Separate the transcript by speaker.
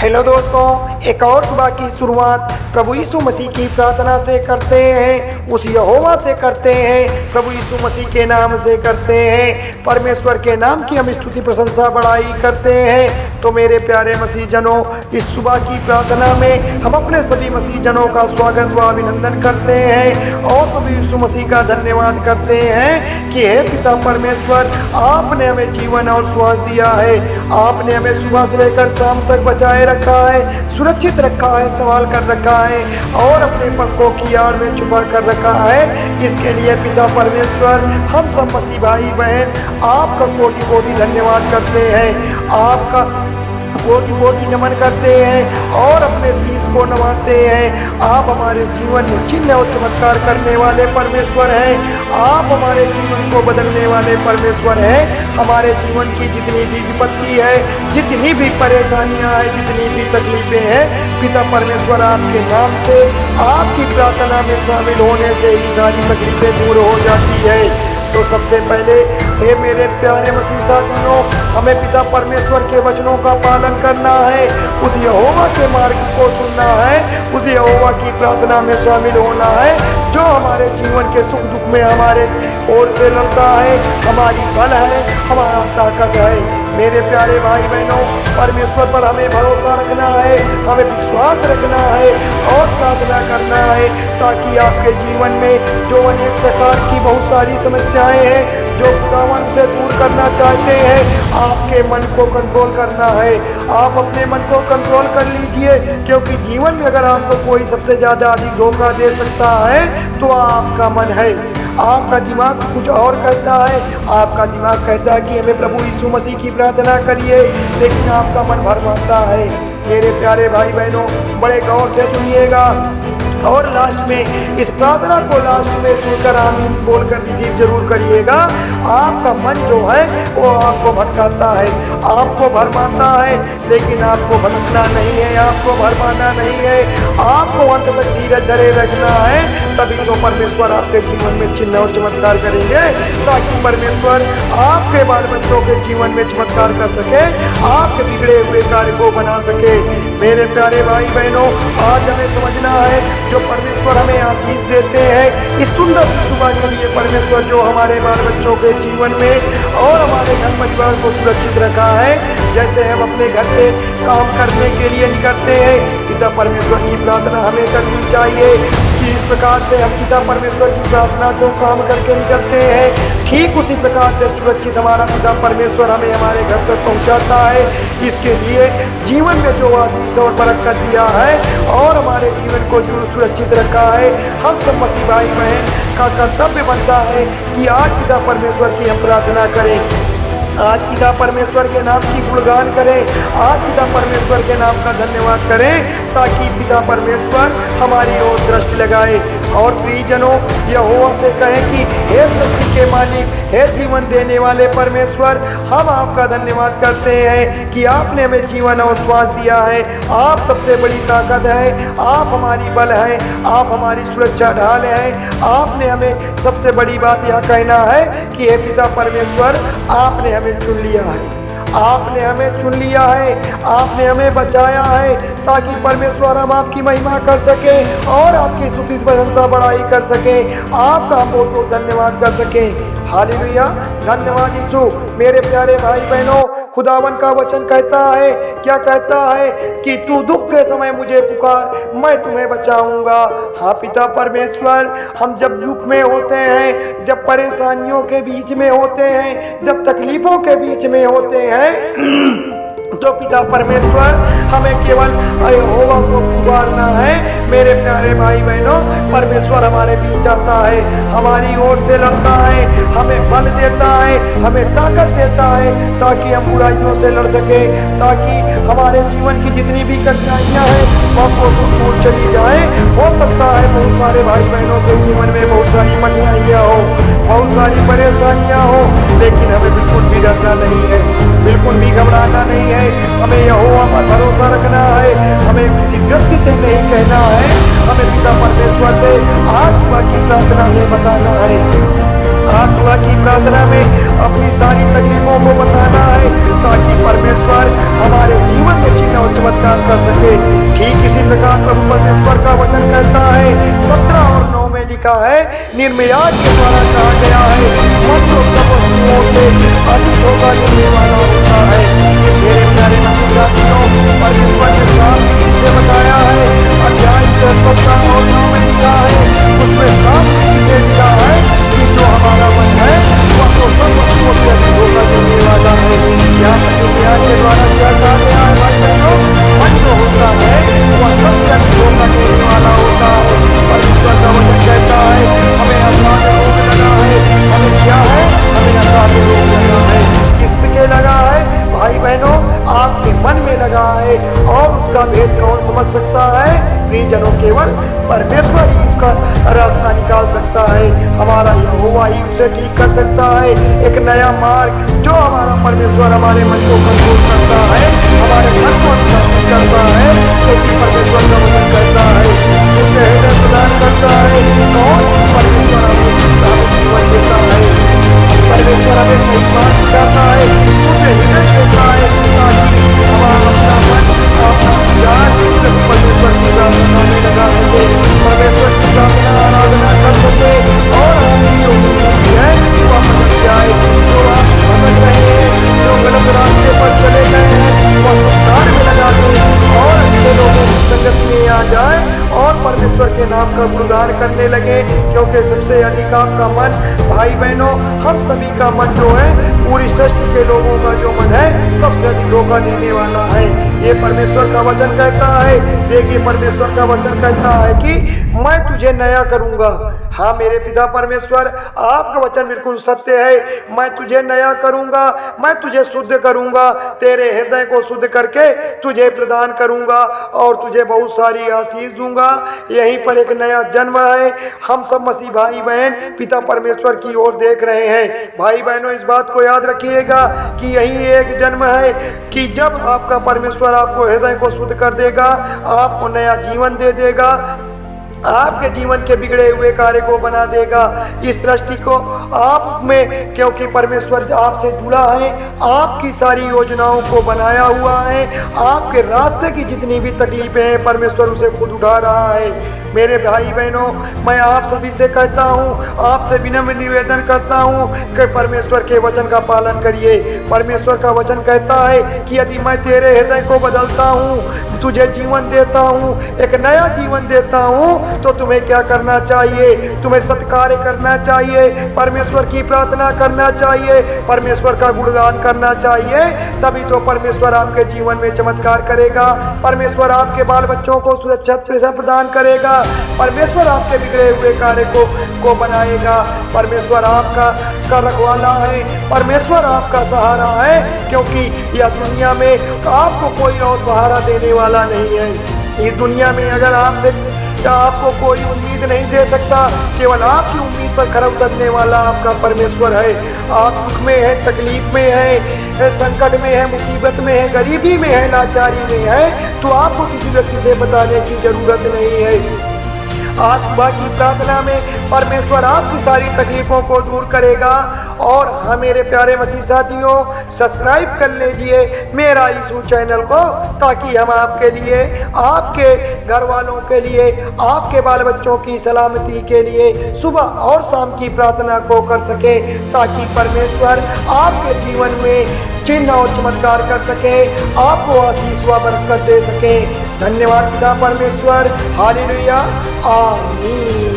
Speaker 1: Hello दोस्तों, एक और सुबह की शुरुआत प्रभु यीशु मसीह की प्रार्थना से करते हैं, उस यहोवा से करते हैं, प्रभु यीशु मसीह के नाम से करते हैं। परमेश्वर के नाम की हम स्तुति प्रशंसा बड़ाई करते हैं। तो मेरे प्यारे मसीह जनों, इस सुबह की प्रार्थना में हम अपने सभी मसीह जनों का स्वागत व अभिनंदन करते हैं और प्रभु यीशु मसीह का धन्यवाद करते हैं कि हे पिता परमेश्वर, आपने हमें जीवन और श्वास दिया है। आपने हमें सुबह से लेकर शाम तक बचाए रखा है, सुरक्षित रखा है, संभाल कर रखा है और अपने पंखों की आड़ में छुपा कर रखा है। इसके लिए पिता परमेश्वर, हम सब मसीह भाई बहन आपका कोटि कोटि धन्यवाद करते हैं, आपका कोटि कोटि नमन करते हैं और अपने शीश को नवाते हैं। आप हमारे जीवन में चिन्ह और चमत्कार करने वाले परमेश्वर हैं। आप हमारे जीवन को बदलने वाले परमेश्वर हैं। हमारे जीवन की जितनी भी विपत्ति है, जितनी भी परेशानियां हैं, जितनी भी तकलीफें हैं, पिता परमेश्वर आपके नाम से, आपकी प्रार्थना में शामिल होने से ही सारी तकलीफें दूर हो जाती है। तो सबसे पहले हे मेरे प्यारे मसीह साथियों, हमें पिता परमेश्वर के वचनों का पालन करना है, उस यहोवा के मार्ग को सुनना है, उस यहोवा की प्रार्थना में शामिल होना है जो हमारे जीवन के सुख दुख में हमारे ओर से लड़ता है, हमारी बल है, हमारा ताकत है। मेरे प्यारे भाई बहनों, परमेश्वर पर हमें भरोसा रखना है, हमें विश्वास रखना है और प्रार्थना करना है ताकि आपके जीवन में जो अनेक प्रकार की बहुत सारी समस्याएं हैं जो खुदावन से दूर करना चाहते हैं, आपके मन को कंट्रोल करना है। आप अपने मन को कंट्रोल कर लीजिए, क्योंकि जीवन में अगर आपको कोई सबसे ज़्यादा अधिक धोखा दे सकता है तो आपका मन है। आपका दिमाग कुछ और कहता है, आपका दिमाग कहता है कि हमें प्रभु यीशु मसीह की प्रार्थना करिए, लेकिन आपका मन भरमाता है। मेरे प्यारे भाई बहनों, बड़े गौर से सुनिएगा और लास्ट में इस प्रार्थना को लास्ट में सुनकर आमीन बोलकर रिसीव जरूर करिएगा। आपका मन जो है वो आपको भटकाता है, आपको भरमाता है, लेकिन आपको भटकना नहीं है, आपको भरमाना नहीं है, आपको अंत तक धीरज धरे रखना है। तभी तो परमेश्वर आपके जीवन में चिन्ह और चमत्कार करेंगे, ताकि परमेश्वर आपके बाल बच्चों के जीवन में चमत्कार कर सके, आपके बिगड़े हुए कार्य को बना सके। मेरे प्यारे भाई बहनों, आज हमें समझना है जो परमेश्वर हमें आशीष देते हैं, इस सुंदर सी सुबह के लिए परमेश्वर जो हमारे बाल बच्चों के जीवन में और हमारे घर परिवार को सुरक्षित रखा है। जैसे हम अपने घर से काम करने के लिए निकलते हैं, पिता परमेश्वर की प्रार्थना हमें करनी चाहिए कि इस प्रकार से हम पिता परमेश्वर की प्रार्थना को काम करके निकलते हैं, ठीक उसी प्रकार से सुरक्षित हमारा पिता परमेश्वर हमें हमारे घर तक पहुंचाता है। इसके लिए जीवन में जो आशीष और बरकत दिया है और हमारे जीवन को जो सुरक्षित रखा है, हम सब मसीह भाई बहन का कर्तव्य बनता है कि आज पिता परमेश्वर की हम प्रार्थना करें, आज पिता परमेश्वर के नाम की गुणगान करें, आज पिता परमेश्वर के नाम का धन्यवाद करें, ताकि पिता परमेश्वर हमारी ओर दृष्टि लगाए। और प्रियजनों, यहोवा से कहें कि हे सृष्टि के मालिक, हे जीवन देने वाले परमेश्वर, हम आपका धन्यवाद करते हैं कि आपने हमें जीवन और श्वास दिया है। आप सबसे बड़ी ताकत है, आप हमारी बल है, आप हमारी सुरक्षा ढाल है। आपने हमें सबसे बड़ी बात यह कहना है कि हे पिता परमेश्वर, आपने हमें चुन लिया है, आपने हमें चुन लिया है, आपने हमें बचाया है, ताकि परमेश्वर हम आपकी महिमा कर सके और आपकी स्तुति प्रशंसा बड़ाई कर सके, आपका हम बहुत धन्यवाद कर सके। हालेलुया, धन्यवाद यीशु। मेरे प्यारे भाई बहनों, खुदावन का वचन कहता है, क्या कहता है कि तू दुख के समय मुझे पुकार, मैं तुम्हें बचाऊंगा। हाँ पिता परमेश्वर, हम जब दुख में होते हैं, जब परेशानियों के बीच में होते हैं, जब तकलीफों के बीच में होते हैं तो पिता परमेश्वर हमें केवल यहोवा को पुकारना है। मेरे प्यारे भाई बहनों, परमेश्वर हमारे बीच आता है, हमारी ओर से लड़ता है, हमें बल देता है, हमें ताकत देता है, ताकि हम बुराइयों से लड़ सके, ताकि हमारे जीवन की जितनी भी कठिनाइयाँ हैं वो दूर चली जाए। हो सकता है बहुत सारे भाई बहनों के जीवन में बहुत सारी कठिनाइयाँ हो, बहुत सारी परेशानियाँ हो, लेकिन हमें बिल्कुल भी डरना नहीं है, बिल्कुल भी घबराना नहीं है। हमें यहोवा पर भरोसा रखना है, हमें किसी व्यक्ति से नहीं कहना है, हमें पिता परमेश्वर से आज सुबह की प्रार्थना में बताना है, आज सुबह की प्रार्थना में अपनी सारी तकलीफों को बताना है, ताकि परमेश्वर हमारे जीवन में चिन्ह और चमत्कार कर लिखा है, निर्मयाज के द्वारा कहा गया है, मन तो सब वस्तुओं से अधिक धोखा देने वाला होता है। मेरे प्यारे मसीह साथियों, परमेश्वर ने साफ से बताया है, अध्याय 17 और 9 में लिखा है, उसमें साफ से लिखा है कि जो हमारा मन है वह तो सब वस्तुओं से अधिक धोखा देने वाला है। यहाँ पर निर्मयाज के द्वारा क्या कहा गया है भाई बहनों, मन जो होता है वह सबसे अधिक धोखा देने वाला होता है। परमेश्वर का वचन कहता है हमें आसान रोग लगा है, हमें क्या है, हमें आसान रोग लगा है। किसके लगा है भाई बहनों, आपके मन में लगा है, और उसका भेद कौन समझ सकता है? प्रियजनों, केवल परमेश्वर ही इसका रास्ता निकाल सकता है। हमारा यहोवा ही उसे ठीक कर सकता है। एक नया मार्ग जो हमारा परमेश्वर हमारे मन को कंट्रोल करता है, हमारे मन को अनुशासित करता है, क्योंकि परमेश्वर का वचन करता है शुद्ध हृदय प्रदान करता है। कौन? परमेश्वर हमें जीवन देता है, परमेश्वर हमें सही मार्ग दिखाता है, शुद्ध हृदय देता है, ताकि हमारा अपना मन अपना विचार परमेश्वर की प्रार्थना में लगा सके, परमेश्वर की प्रार्थना आराधना कर सके, और आपकी जो जिंदगी है वह बदल जाए। जो आप बदल रहे हैं, जो गलत रास्ते पर चले गए हैं, वह संसार में लगा दें और अच्छे लोगों की संगत में आ जाए और परमेश्वर के नाम का गुणगान करने लगे। क्योंकि सबसे अधिक आपका मन, भाई बहनों, हम सभी का मन जो है, पूरी सृष्टि के लोगों का जो मन है, सबसे अधिक धोखा देने वाला है। ये परमेश्वर का वचन कहता है। देखिए, परमेश्वर का वचन कहता है कि मैं तुझे नया करूंगा। हाँ मेरे पिता परमेश्वर, आपका वचन बिल्कुल सत्य है। मैं तुझे नया करूंगा, मैं तुझे शुद्ध करूंगा, तेरे हृदय को शुद्ध करके तुझे प्रदान करूंगा और तुझे बहुत सारी आशीष दूंगा। यहीं पर एक नया जन्म है। हम सब मसीह भाई बहन पिता परमेश्वर की ओर देख रहे हैं। भाई बहनों, इस बात को याद रखिएगा कि यही एक जन्म है कि जब आपका परमेश्वर आपको हृदय को शुद्ध कर देगा, आपको नया जीवन दे देगा, आपके जीवन के बिगड़े हुए कार्य को बना देगा, इस सृष्टि को आप में, क्योंकि परमेश्वर आपसे जुड़ा है, आपकी सारी योजनाओं को बनाया हुआ है, आपके रास्ते की जितनी भी तकलीफें हैं परमेश्वर उसे खुद उठा रहा है। मेरे भाई बहनों, मैं आप सभी से कहता हूँ, आपसे विनम्र निवेदन करता हूँ कि परमेश्वर के वचन का पालन करिए। परमेश्वर का वचन कहता है कि यदि मैं तेरे हृदय को बदलता हूँ, तुझे जीवन देता हूँ, एक नया जीवन देता हूँ, तो तुम्हें क्या करना चाहिए? तुम्हें सत्कार्य करना चाहिए, परमेश्वर की प्रार्थना करना चाहिए, परमेश्वर का गुणगान करना चाहिए। तभी तो परमेश्वर आपके जीवन में चमत्कार करेगा, परमेश्वर आपके बाल बच्चों को सुरक्षा प्रदान करेगा, परमेश्वर आपके बिगड़े हुए कार्य को बनाएगा। परमेश्वर आपका रखवाला है, परमेश्वर आपका सहारा है, क्योंकि यह दुनिया में आपको कोई और सहारा देने वाला नहीं है। इस दुनिया में अगर आपको कोई उम्मीद नहीं दे सकता, केवल आपकी उम्मीद पर खरा उतरने वाला आपका परमेश्वर है। आप दुख में है, तकलीफ में है, संकट में है, मुसीबत में है, गरीबी में है, लाचारी में है, तो आपको किसी व्यक्ति से बताने की जरूरत नहीं है। आज सुबह की प्रार्थना में परमेश्वर आपकी सारी तकलीफों को दूर करेगा। और हाँ मेरे प्यारे मसीह साथियों, सब्सक्राइब कर लीजिए मेरा यीशु चैनल को, ताकि हम आपके लिए, आपके घर वालों के लिए, आपके बाल बच्चों की सलामती के लिए सुबह और शाम की प्रार्थना को कर सकें, ताकि परमेश्वर आपके जीवन में चिन्ह और चमत्कार कर सके, आपको आशीष व बरकत दे सके। धन्यवाद पिता परमेश्वर। हालेलुया, आमीन।